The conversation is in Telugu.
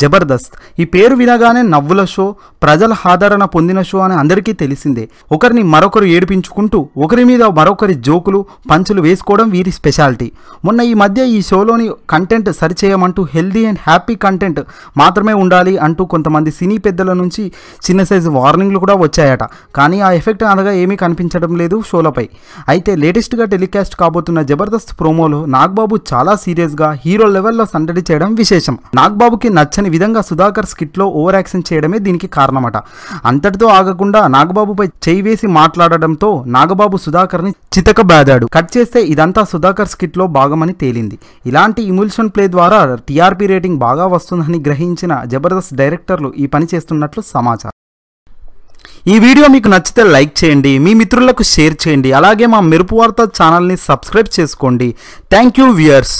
జబర్దస్త్ ఈ పేరు వినగానే నవ్వుల షో, ప్రజల ఆదరణ పొందిన షో అని అందరికీ తెలిసిందే. ఒకరిని మరొకరు ఏడిపించుకుంటూ ఒకరి మీద మరొకరి జోకులు పంచులు వేసుకోవడం వీరి స్పెషాలిటీ. మొన్న ఈ మధ్య ఈ షోలోని కంటెంట్ సరిచేయమంటూ హెల్దీ అండ్ హ్యాపీ కంటెంట్ మాత్రమే ఉండాలి అంటూ కొంతమంది సినీ పెద్దల నుంచి చిన్న సైజు వార్నింగ్లు కూడా వచ్చాయట. కానీ ఆ ఎఫెక్ట్ అనగా ఏమీ కనిపించడం లేదు షోలపై. అయితే లేటెస్ట్గా టెలికాస్ట్ కాబోతున్న జబర్దస్త్ ప్రోమోలో నాగబాబు చాలా సీరియస్గా హీరో లెవెల్లో సందడి చేయడం విశేషం. నాగబాబుకి నచ్చని విధంగా సుధాకర్ స్కిట్లో ఓవర్ యాక్షన్ చేయడమే దీనికి కారణమట. అంతటితో ఆగకుండా నాగబాబుపై చేయి వేసి మాట్లాడడంతో నాగబాబు సుధాకర్ని చితకబాదాడు. కట్ చేస్తే ఇదంతా సుధాకర్ స్కిట్లో భాగమని తేలింది. ఇలాంటి ఇమల్షన్ ప్లే ద్వారా టీఆర్పీ రేటింగ్ బాగా వస్తుందని గ్రహించిన జబర్దస్త్ డైరెక్టర్లు ఈ పని చేస్తున్నట్లు సమాచారం. ఈ వీడియో మీకు నచ్చితే లైక్ చేయండి, మీ మిత్రులకు షేర్ చేయండి. అలాగే మా మెరుపు వార్త ఛానల్ని సబ్స్క్రైబ్ చేసుకోండి. Thank you viewers.